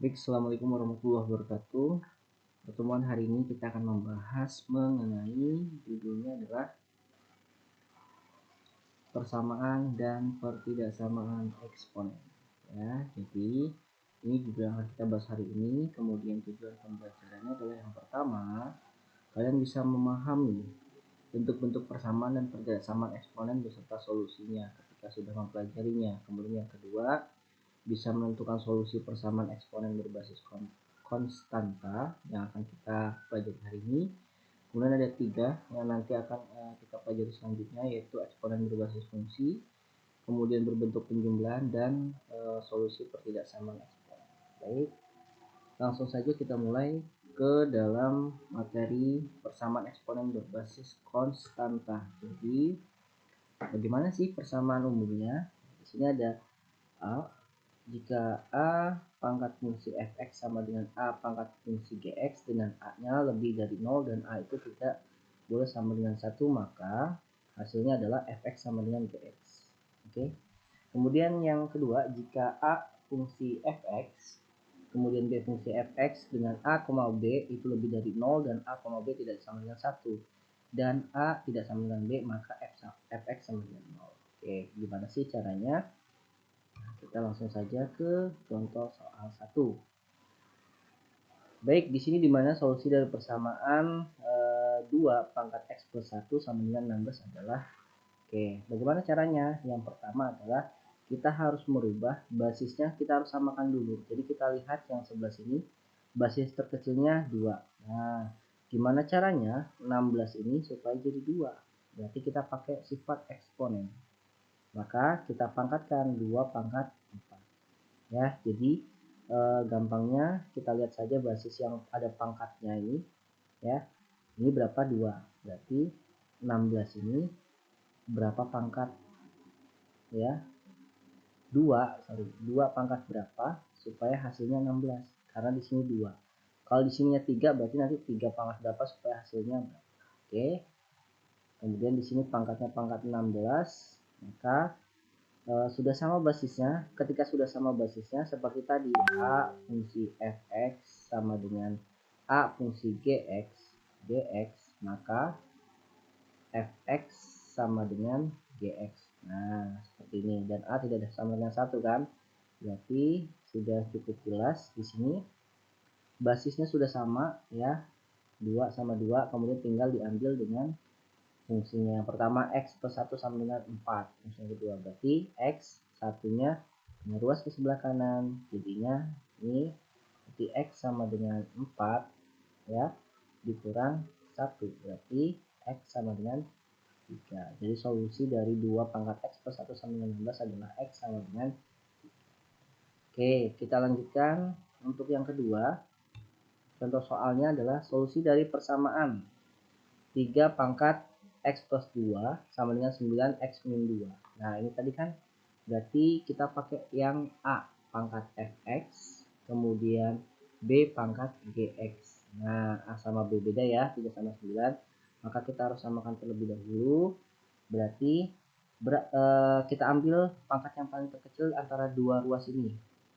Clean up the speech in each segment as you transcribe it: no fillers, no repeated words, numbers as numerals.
Baik, assalamualaikum warahmatullahi wabarakatuh. Pertemuan hari ini kita akan membahas mengenai judulnya adalah persamaan dan pertidaksamaan eksponen. Ya, jadi ini juga yang akan kita bahas hari ini. Kemudian tujuan pembelajarannya adalah yang pertama, kalian bisa memahami bentuk-bentuk persamaan dan pertidaksamaan eksponen beserta solusinya ketika sudah mempelajarinya. Kemudian yang kedua, bisa menentukan solusi persamaan eksponen berbasis konstanta yang akan kita pelajari hari ini. Kemudian ada tiga yang nanti akan kita pelajari selanjutnya, yaitu eksponen berbasis fungsi, kemudian berbentuk penjumlahan, dan solusi pertidaksamaan eksponen. Baik, langsung saja kita mulai ke dalam materi persamaan eksponen berbasis konstanta. Jadi bagaimana sih persamaan umumnya? Di sini ada A. Jika A pangkat fungsi fx sama dengan A pangkat fungsi gx dengan A-nya lebih dari 0 dan A itu tidak boleh sama dengan 1, maka hasilnya adalah fx sama dengan gx. Oke. Kemudian yang kedua, jika A fungsi fx, kemudian B fungsi fx dengan A, B itu lebih dari 0 dan A, B tidak sama dengan 1 dan A tidak sama dengan B, maka fx sama dengan 0. Oke, gimana sih caranya? Kita langsung saja ke contoh soal 1. Baik, di sini dimana solusi dari persamaan 2 pangkat x plus 1 sama dengan 16 adalah, bagaimana caranya? Yang pertama adalah kita harus merubah basisnya, kita harus samakan dulu. Jadi kita lihat yang sebelah sini, basis terkecilnya 2. Nah, gimana caranya 16 ini supaya jadi 2? Berarti kita pakai sifat eksponen. Maka kita pangkatkan 2 pangkat 4. Ya, jadi gampangnya kita lihat saja basis yang ada pangkatnya ini, ya. Ini berapa? 2. Berarti 16 ini berapa pangkat? Ya. 2 pangkat berapa supaya hasilnya 16? Karena di sini 2. Kalau di sininya 3 berarti nanti 3 pangkat berapa supaya hasilnya berapa? Oke. Kemudian di sini pangkatnya pangkat 16, maka sudah sama basisnya. Ketika sudah sama basisnya seperti tadi, A fungsi fx sama dengan A fungsi gx, maka fx sama dengan gx. Nah, seperti ini, dan A tidak sama dengan 1 kan, berarti sudah cukup jelas. Di sini basisnya sudah sama, ya, 2 sama 2, kemudian tinggal diambil dengan fungsinya. Yang pertama x plus 1 sama dengan 4. Fungsi yang kedua berarti x satunya meruas ke sebelah kanan. Jadinya ini berarti x sama dengan 4, ya, dikurang 1. Berarti x sama dengan 3. Jadi solusi dari 2 pangkat x plus 1 sama dengan 16 adalah x sama dengan 3. Oke, kita lanjutkan untuk yang kedua. Contoh soalnya adalah solusi dari persamaan 3 pangkat x plus 2 sama dengan 9x min 2. Nah, ini tadi kan berarti kita pakai yang A pangkat fx, kemudian B pangkat gx. Nah, A sama B beda ya, 3 sama 9. Maka kita harus samakan terlebih dahulu. Berarti kita ambil pangkat yang paling terkecil antara dua ruas ini.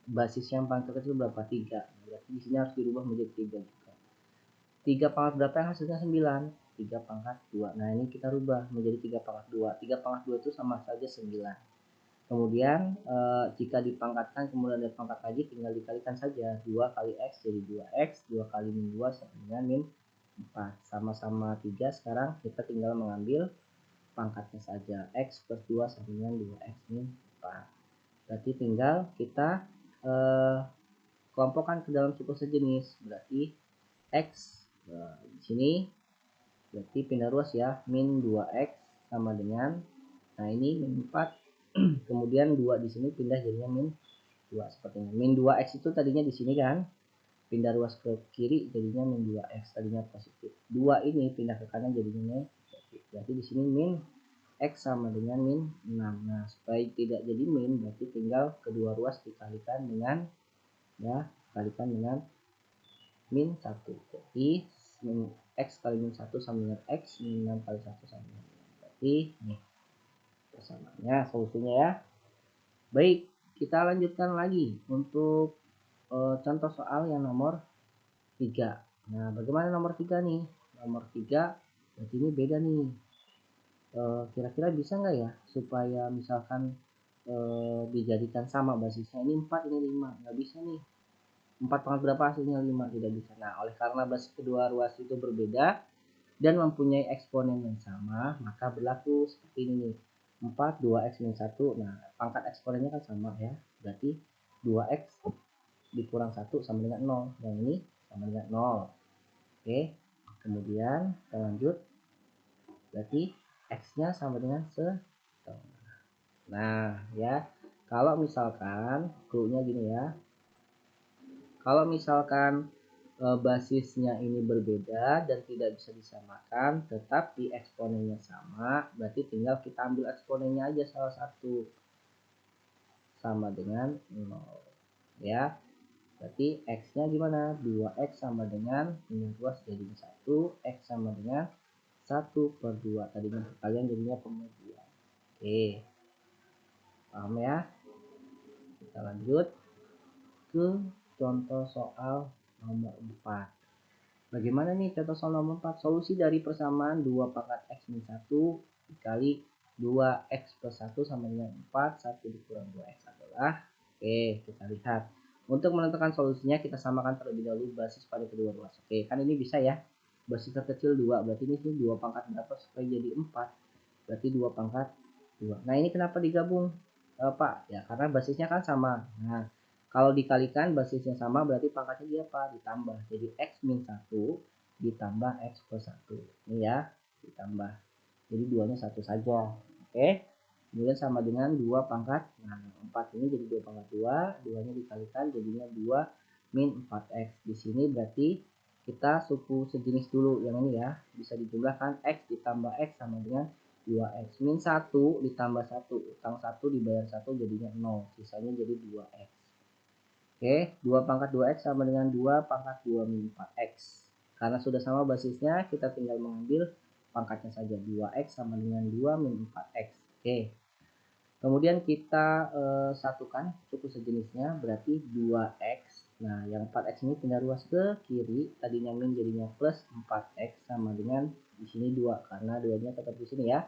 Basis yang paling terkecil berapa? 3. Berarti di sini harus dirubah menjadi 3 juga. 3 pangkat berapa yang hasilnya 9? 3 pangkat 2. Nah, ini kita rubah menjadi 3 pangkat 2. 3 pangkat 2 itu sama saja 9. Kemudian jika dipangkatkan kemudian ada pangkat lagi, tinggal dikalikan saja. 2 kali x jadi 2x, 2 kali min 2 sama dengan min 4. Sama-sama 3, sekarang kita tinggal mengambil pangkatnya saja. X plus 2 sama dengan 2x min 4. Berarti tinggal kita kelompokkan ke dalam suku sejenis. Berarti x di sini berarti pindah ruas ya, min 2x sama dengan, nah ini min 4. Kemudian 2 di sini pindah jadinya min 2 seperti ini. Min 2x itu tadinya di sini kan, pindah ruas ke kiri jadinya min 2x, tadinya positif. 2 ini pindah ke kanan jadinya negatif. Berarti di sini min x sama dengan min 6. Nah, supaya tidak jadi min, berarti tinggal kedua ruas dikalikan dengan, ya, kalikan dengan min 1. Jadi min x kali min 1 sama dengan x, min 6 kali 1 sama dengan 6. Berarti nih persamaannya, solusinya ya. Baik, kita lanjutkan lagi untuk contoh soal yang nomor 3. Nah, bagaimana nomor 3 nih? Nomor 3 berarti ini beda nih. Kira-kira bisa nggak ya supaya misalkan dijadikan sama basisnya, ini 4 ini 5, nggak bisa nih. 4 pangkat berapa hasilnya 5, tidak bisa. Nah, oleh karena basis kedua ruas itu berbeda dan mempunyai eksponen yang sama, maka berlaku seperti ini nih. 4 2x min 1. Nah, pangkat eksponennya kan sama ya, berarti 2x dikurang 1 sama dengan 0, dan ini sama dengan 0. Oke, kemudian kita lanjut, berarti x-nya sama dengan setengah. Nah ya, kalau misalkan clue-nya gini ya, kalau misalkan basisnya ini berbeda dan tidak bisa disamakan tetapi eksponennya sama, berarti tinggal kita ambil eksponennya aja salah satu, sama dengan 0 ya. Berarti x-nya gimana? 2x sama dengan ini ruas jadi 1, x sama dengan 1/2. Tadinya kalian jadinya pembagian. Oke, paham ya? Kita lanjut ke contoh soal nomor 4. Bagaimana nih contoh soal nomor 4? Solusi dari persamaan 2 pangkat x min 1 dikali 2x plus 1 sama dengan 4, 1 dikurang 2x adalah. Oke, kita lihat. Untuk menentukan solusinya kita samakan terlebih dahulu basis pada kedua ruas. Oke, kan ini bisa ya. Basis terkecil 2, berarti ini 2 pangkat berapa supaya jadi 4? Berarti 2 pangkat 2. Nah, ini kenapa digabung? Pak, ya karena basisnya kan sama. Nah, kalau dikalikan basisnya sama berarti pangkatnya dia apa? Ditambah. Jadi x min 1 ditambah x plus 1. Ini ya, ditambah. Jadi 2-nya 1 saja. Oke. Kemudian sama dengan 2 pangkat. Nah, 4 ini jadi 2 pangkat 2. 2-nya dikalikan jadinya 2 min 4x. Di sini berarti kita suku sejenis dulu. Yang ini ya. Bisa dijumlahkan x ditambah x sama dengan 2x. Min 1 ditambah 1. Utang 1 dibayar 1 jadinya 0. Sisanya jadi 2x. Oke, 2 pangkat 2x sama dengan 2 pangkat 2 min 4x. Karena sudah sama basisnya, kita tinggal mengambil pangkatnya saja. 2x sama dengan 2 min 4x. Oke. Kemudian kita satukan suku sejenisnya, berarti 2x. Nah, yang 4x ini pindah ruas ke kiri. Tadinya min jadinya plus 4x sama dengan di sini 2. Karena 2-nya tetap di sini ya.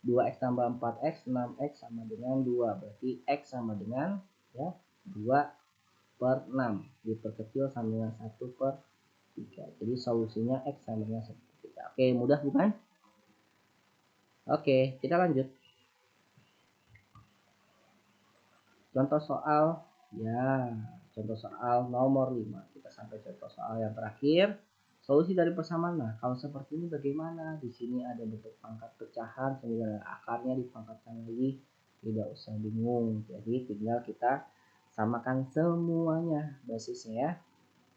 2x tambah 4x, 6x sama dengan 2. Berarti x sama dengan ya 2/6 diperkecil sama dengan 1/3. Jadi solusinya x sama dengan 1/3. Oke, mudah bukan? Oke, kita lanjut. Contoh soal ya, contoh soal nomor 5. Kita sampai contoh soal yang terakhir. Solusi dari persamaan. Nah, kalau seperti ini bagaimana? Di sini ada bentuk pangkat pecahan sehingga akarnya dipangkatkan lagi. Tidak usah bingung. Jadi tinggal kita samakan semuanya basisnya ya.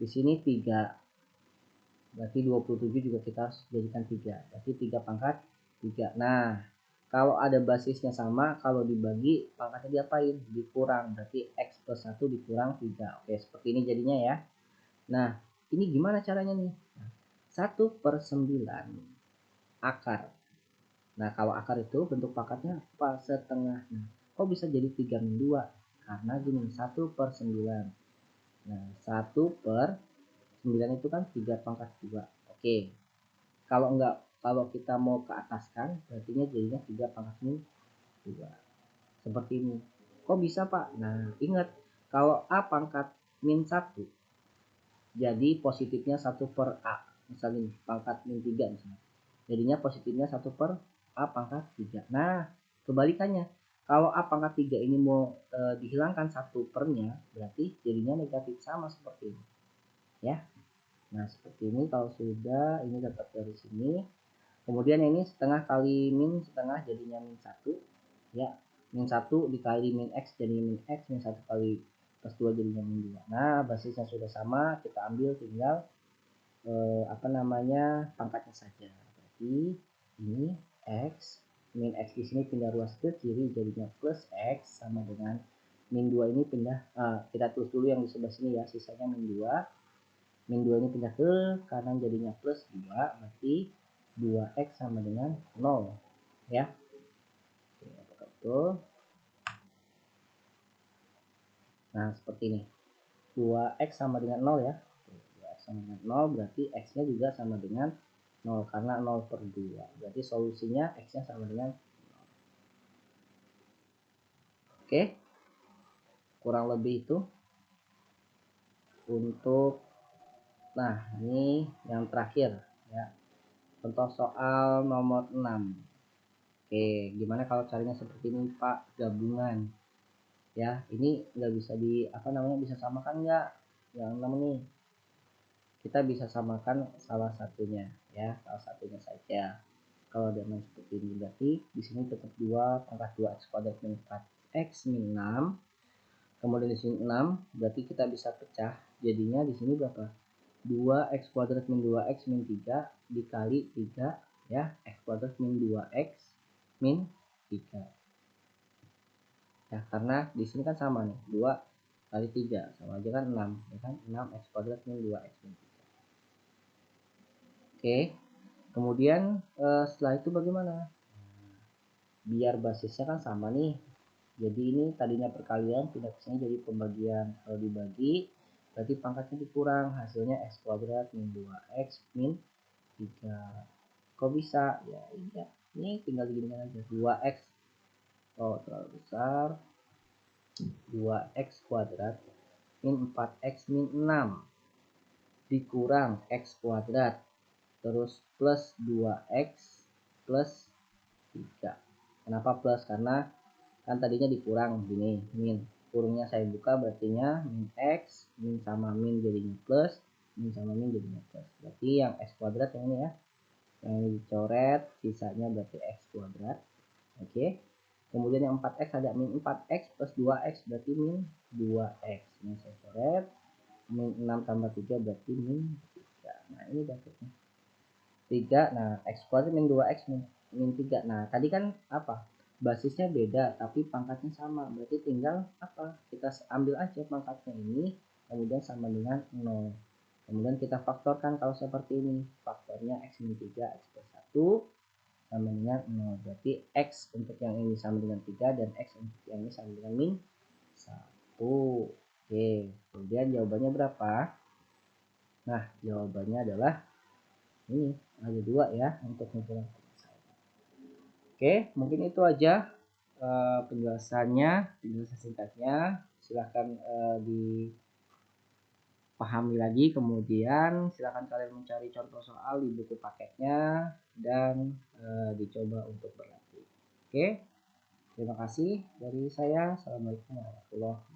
Di sini 3, berarti 27 juga kita harus jadikan 3, berarti 3 pangkat 3. Nah, kalau ada basisnya sama, kalau dibagi pangkatnya diapain? Dikurang, berarti x plus 1 dikurang 3. Oke, seperti ini jadinya ya. Nah, ini gimana caranya nih? 1/9 akar. Nah, kalau akar itu bentuk pangkatnya apa? Setengah. Nah, kok bisa jadi 3 min 2? Karena gini, 1/9. Nah, 1/9 itu kan 3 pangkat 2. Oke. Kalau kita mau ke ataskan, berarti jadinya 3 pangkat min 2. Seperti ini. Kok bisa, Pak? Nah, ingat, kalau A pangkat min 1, jadi positifnya 1/A. Misalnya pangkat min 3 misalnya. Jadinya positifnya 1/A pangkat 3. Nah, kebalikannya. Kalau A pangkat 3 ini mau dihilangkan 1/nya, berarti jadinya negatif, sama seperti ini. Ya. Nah, seperti ini kalau sudah, ini tetap dari sini. Kemudian ini setengah kali min setengah jadinya min 1. Ya, min 1 dikali min x jadi min x, min 1 kali plus 2 jadinya min 2. Nah, basisnya sudah sama, kita ambil tinggal pangkatnya saja. Berarti ini x, min x di sini pindah ruas ke kiri jadinya plus x sama dengan min 2 ini pindah, kita tulis dulu yang di sebelah sini ya, sisanya min 2. Min 2 ini pindah ke kanan jadinya plus 2, berarti 2x sama dengan 0 ya. Oke, apakah betul? Nah, seperti ini. 2x sama dengan 0 ya. 2x sama dengan 0 berarti x-nya juga sama dengan 0 karena 0 per 2. Berarti solusinya x-nya sama dengan 0. Oke. Kurang lebih itu untuk, nah ini yang terakhir ya. Contoh soal nomor 6. Oke, gimana kalau caranya seperti ini Pak? Gabungan. Ya, ini nggak bisa bisa samakan nggak? Yang 6 nih. Kita bisa samakan salah satunya ya, salah satunya saja. Kalau dengan seperti ini berarti di sini tetap 2 pangkat 2x kuadrat min 4x min 6. Kemudian di sini 6, berarti kita bisa pecah. Jadinya di sini berapa? 2x kuadrat min 2x min 3 dikali 3 ya, x kuadrat min 2x min 3. Ya, karena di sini kan sama nih, 2 kali 3 sama aja kan 6, ya kan? 6x kuadrat min 2x min 3. Oke. Kemudian setelah itu bagaimana? Biar basisnya kan sama nih. Jadi ini tadinya perkalian pindah ke sini jadi pembagian. Kalau dibagi berarti pangkatnya dikurang, hasilnya x kuadrat min 2x min 3. Kok bisa? Ya iya. Ini tinggal diginikan aja. 2x. Oh, terlalu besar. 2x kuadrat min 4x min 6 dikurang x kuadrat terus plus 2x plus 3. Kenapa plus? Karena kan tadinya dikurang gini, min. Kurungnya saya buka berartinya min x, min sama min jadinya plus, min sama min jadinya plus. Berarti yang x kuadrat yang ini ya. Yang ini dicoret, sisanya berarti x kuadrat. Oke. Kemudian yang 4x ada min 4x plus 2x berarti min 2x. Ini saya coret. Min 6 tambah 3 berarti min 3. Nah, ini dapatnya. 3. Nah, x kuadrat min 2x min 3. Nah, tadi kan apa? Basisnya beda tapi pangkatnya sama. Berarti tinggal apa? Kita ambil aja pangkatnya ini kemudian sama dengan 0. Kemudian kita faktorkan kalau seperti ini. Faktornya x min 3 x plus 1 sama dengan 0. Berarti x untuk yang ini sama dengan 3 dan x untuk yang ini sama dengan min 1. Oke, kemudian jawabannya berapa? Nah, jawabannya adalah ini, ada 2 ya untuk mengukur. Oke, mungkin itu aja penjelasan singkatnya. Silahkan dipahami lagi, kemudian silahkan kalian mencari contoh soal di buku paketnya dan dicoba untuk berlatih. Oke, terima kasih dari saya. Assalamualaikum warahmatullahi wabarakatuh.